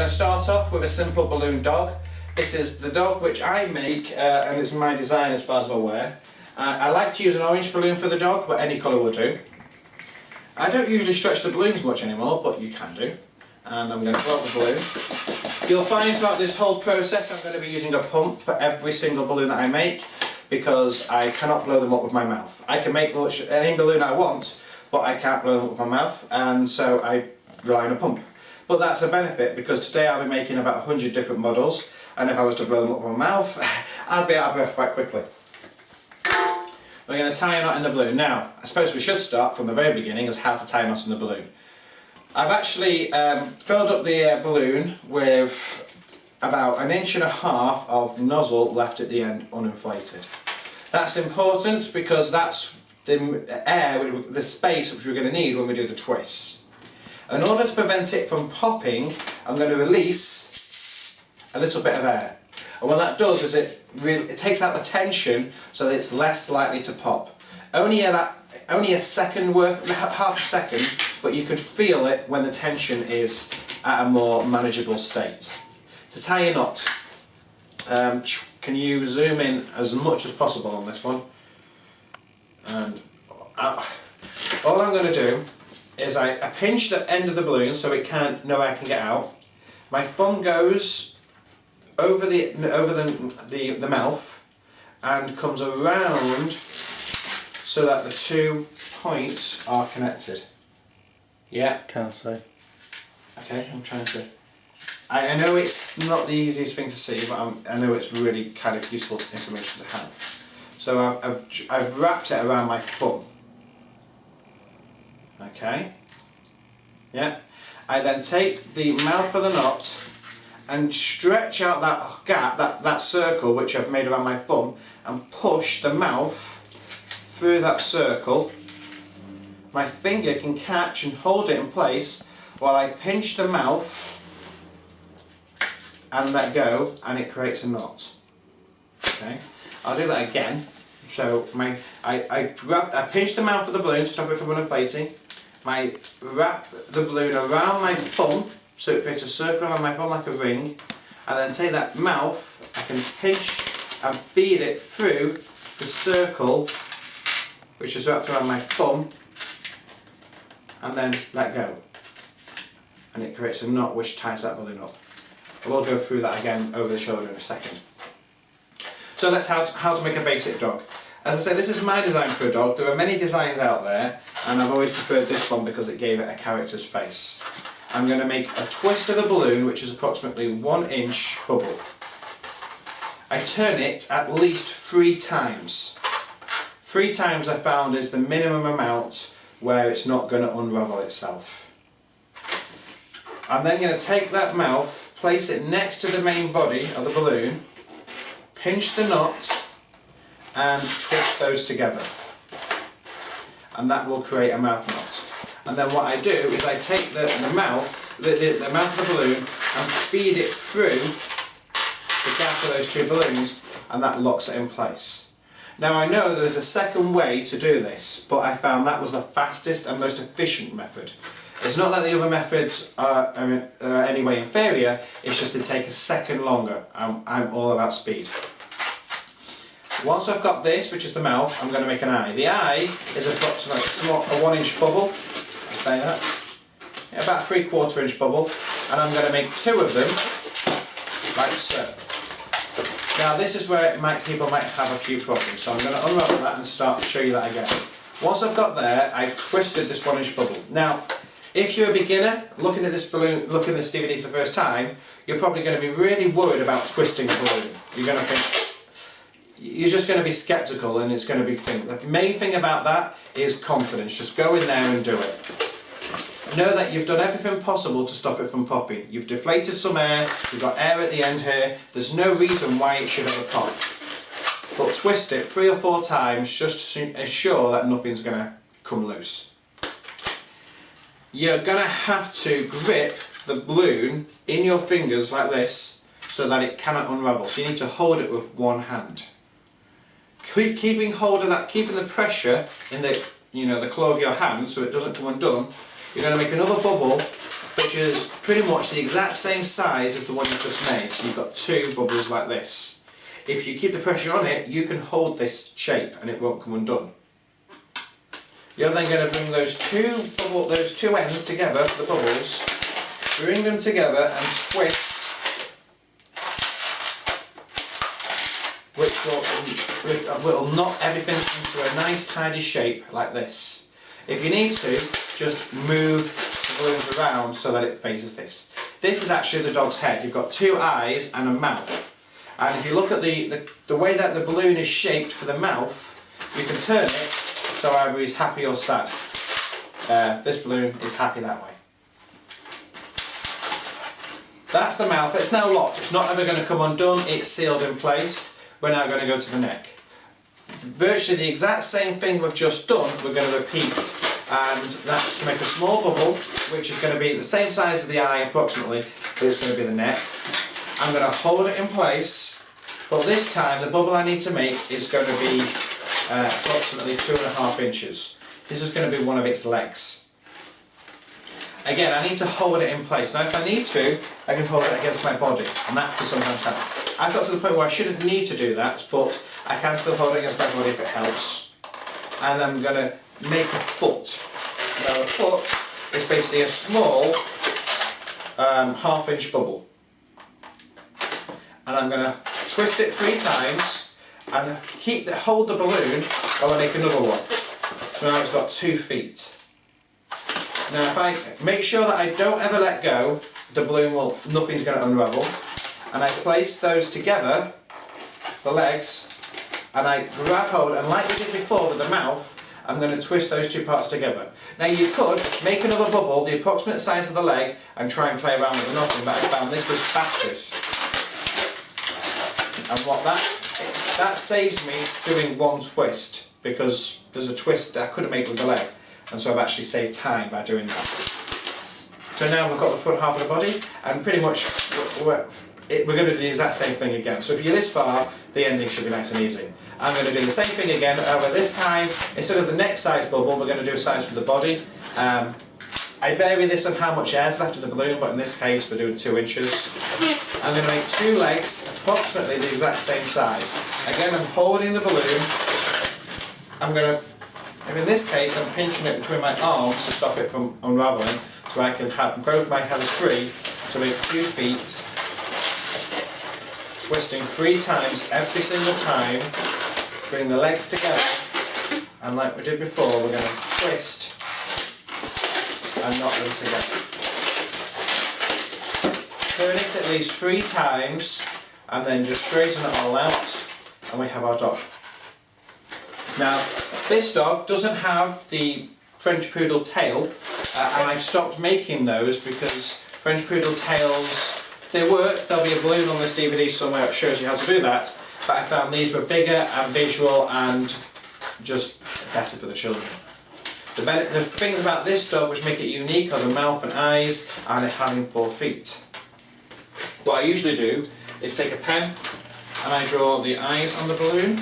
to start off with a simple balloon dog. This is the dog which I make and it's my design as far as I'm aware. I like to use an orange balloon for the dog, but any colour will do. I don't usually stretch the balloons much anymore, but you can do. And I'm going to blow up the balloon. You'll find throughout this whole process I'm going to be using a pump for every single balloon that I make, because I cannot blow them up with my mouth. I can make any balloon I want, but I can't blow them up with my mouth, and so I rely on a pump. But that's a benefit, because today I'll be making about 100 different models, and if I was to blow them up with my mouth, I'd be out of breath quite quickly. We're going to tie a knot in the balloon. Now, I suppose we should start from the very beginning as how to tie a knot in the balloon. I've actually filled up the balloon with about 1.5 inches of nozzle left at the end uninflated. That's important because that's the air, the space which we're going to need when we do the twists. In order to prevent it from popping, I'm going to release a little bit of air. And what that does is it takes out the tension so that it's less likely to pop. Only a second worth, half a second, but you can feel it when the tension is at a more manageable state. To tie a knot, can you zoom in as much as possible on this one? And all I'm going to do is I pinch the end of the balloon so it can't, no air can get out. My thumb goes over the mouth and comes around so that the 2 points are connected. Yeah? Can't say. Okay, I'm trying to... I know it's not the easiest thing to see, but I know it's really kind of useful information to have. So I've wrapped it around my thumb. Okay. Yeah. I then take the mouth of the knot and stretch out that gap, that circle which I've made around my thumb, and push the mouth through that circle. My finger can catch and hold it in place while I pinch the mouth and let go, and it creates a knot. Okay, I'll do that again. So I pinch the mouth of the balloon to stop it from inflating. I wrap the balloon around my thumb so it creates a circle around my thumb like a ring, and then take that mouth, I can pinch and feed it through the circle which is wrapped around my thumb, and then let go, and it creates a knot which ties that balloon up. I will go through that again over the shoulder in a second. So that's how to make a basic dog. As I said, this is my design for a dog. There are many designs out there, and I've always preferred this one because it gave it a character's face. I'm going to make a twist of the balloon which is approximately 1 inch bubble. I turn it at least 3 times. 3 times I found is the minimum amount where it's not going to unravel itself. I'm then going to take that mouth, place it next to the main body of the balloon, pinch the knot and twist those together, and that will create a mouth knot. And then what I do is I take the mouth of the balloon and feed it through the gap of those 2 balloons, and that locks it in place. Now I know there is a second way to do this, but I found that was the fastest and most efficient method. It's not that the other methods are any way inferior, it's just they take a second longer. I'm all about speed. Once I've got this, which is the mouth, I'm going to make an eye. The eye is approximately a 1 inch bubble, I say that, about a 3/4 inch bubble, and I'm going to make 2 of them, like so. Now this is where people might have a few problems, so I'm going to unravel that and start to show you that again. Once I've got there, I've twisted this 1 inch bubble. Now, if you're a beginner looking at this balloon, looking at this DVD for the first time, you're probably going to be really worried about twisting a balloon. You're going to think, you're just going to be skeptical, and it's going to be the main thing about that is confidence. Just go in there and do it. Know that you've done everything possible to stop it from popping. You've deflated some air, you've got air at the end here, there's no reason why it should ever pop. But twist it 3 or 4 times just to ensure that nothing's going to come loose. You're going to have to grip the balloon in your fingers like this so that it cannot unravel. So you need to hold it with one hand. Keeping hold of that, keeping the pressure in the claw of your hand so it doesn't come undone. You're going to make another bubble which is pretty much the exact same size as the one you've just made. So you've got two bubbles like this. If you keep the pressure on it, you can hold this shape and it won't come undone. You're then going to bring those two ends together, the bubbles, bring them together and twist, which will knot everything into a nice tidy shape like this. If you need to, just move the balloons around so that it faces this. This is actually the dog's head. You've got two eyes and a mouth. And if you look at the way that the balloon is shaped for the mouth, you can turn it so either he's happy or sad. This balloon is happy that way. That's the mouth. It's now locked. It's not ever going to come undone. It's sealed in place. We're now going to go to the neck. Virtually the exact same thing we've just done, we're going to repeat. And that's to make a small bubble, which is going to be the same size as the eye approximately, but it's going to be the neck. I'm going to hold it in place, but this time the bubble I need to make is going to be approximately 2.5 inches. This is going to be one of its legs. Again, I need to hold it in place. Now if I need to, I can hold it against my body, and that can sometimes happen. I've got to the point where I shouldn't need to do that, but I can still hold it against my body if it helps. And I'm going to make a foot. Now a foot is basically a small 1/2 inch bubble. And I'm going to twist it 3 times and hold the balloon while I make another one. So now it's got 2 feet. Now if I make sure that I don't ever let go, the balloon nothing's going to unravel. And I place those together, the legs, and I grab hold, and like we did before with the mouth, I'm going to twist those 2 parts together. Now you could make another bubble the approximate size of the leg and try and play around with the knotting, but I found this was fastest. And what that saves me doing one twist, because there's a twist I could have made with the leg, and so I've actually saved time by doing that. So now we've got the front half of the body, and pretty much we're going to do the exact same thing again. So if you're this far, the ending should be nice and easy. I'm going to do the same thing again, but this time, instead of the neck size bubble, we're going to do a size for the body. I vary this on how much air's left of the balloon, but in this case we're doing 2 inches. I'm going to make 2 legs, approximately the exact same size. Again, I'm holding the balloon. And in this case, I'm pinching it between my arms to stop it from unravelling, so I can have both my hands free to make 2 feet, twisting 3 times every single time, bring the legs together, and like we did before, we're going to twist and knot them together. Turn it at least 3 times and then just straighten it all out, and we have our dog. Now this dog doesn't have the French Poodle tail, and I've stopped making those because French Poodle tails, they work. There'll be a balloon on this DVD somewhere that shows you how to do that, but I found these were bigger and visual and just better for the children. The things about this dog which make it unique are the mouth and eyes and it having 4 feet. What I usually do is take a pen and I draw the eyes on the balloon,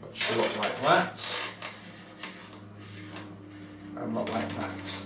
which will look like that, and look like that.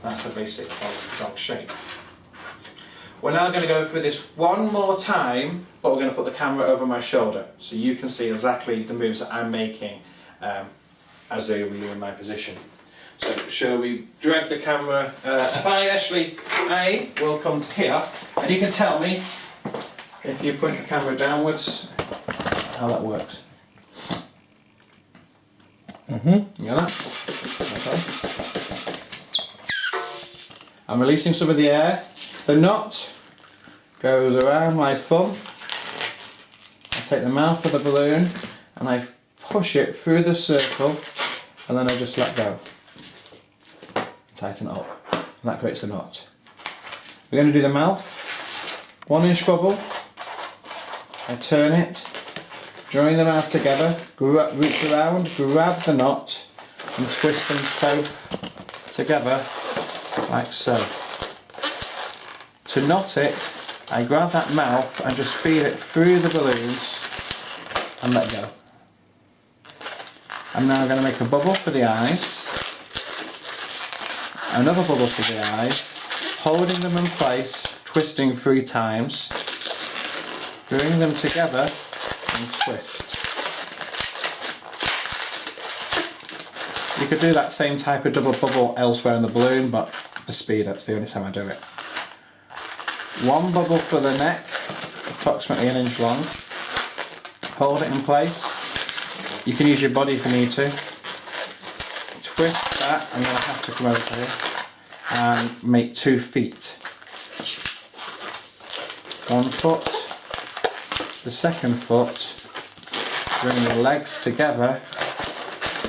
That's the basic dog shape. We're now going to go through this one more time, but we're going to put the camera over my shoulder so you can see exactly the moves that I'm making as though you were in my position. So shall we drag the camera, I will come to here, and you can tell me if you point the camera downwards how that works. You got that? Okay. I'm releasing some of the air. The knot goes around my thumb. I take the mouth of the balloon and I push it through the circle, and then I just let go. Tighten it up, and that creates the knot. We're going to do the mouth. 1 inch bubble. I turn it, join the mouth together, reach around, grab the knot, and twist them both together like so. To knot it, I grab that mouth and just feed it through the balloons and let go. I'm now going to make a bubble for the eyes. another bubble for the eyes, holding them in place, twisting 3 times, bring them together and twist. You could do that same type of double bubble elsewhere in the balloon, but for speed that's the only time I do it. 1 bubble for the neck, approximately 1 inch long. Hold it in place. You can use your body if you need to. Twist that, I'm going to have to come over here and make 2 feet. 1 foot, the second foot, bring the legs together,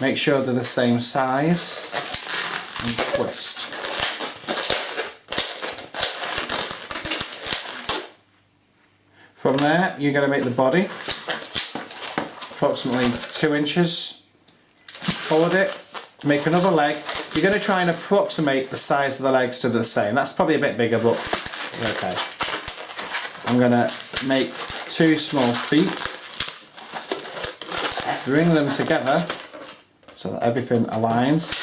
make sure they're the same size, and twist. From there, you're going to make the body, approximately 2 inches. Hold it, make another leg. You're going to try and approximate the size of the legs to the same. That's probably a bit bigger, but it's okay. I'm going to make 2 small feet, bring them together so that everything aligns,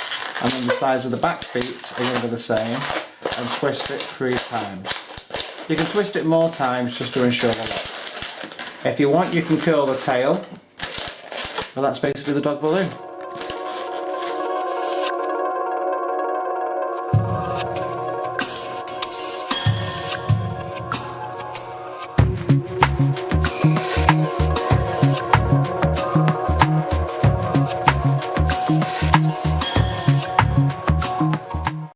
and then the size of the back feet are going to be the same, and twist it 3 times. You can twist it more times just to ensure the lock. If you want, you can curl the tail, but that's basically the dog balloon.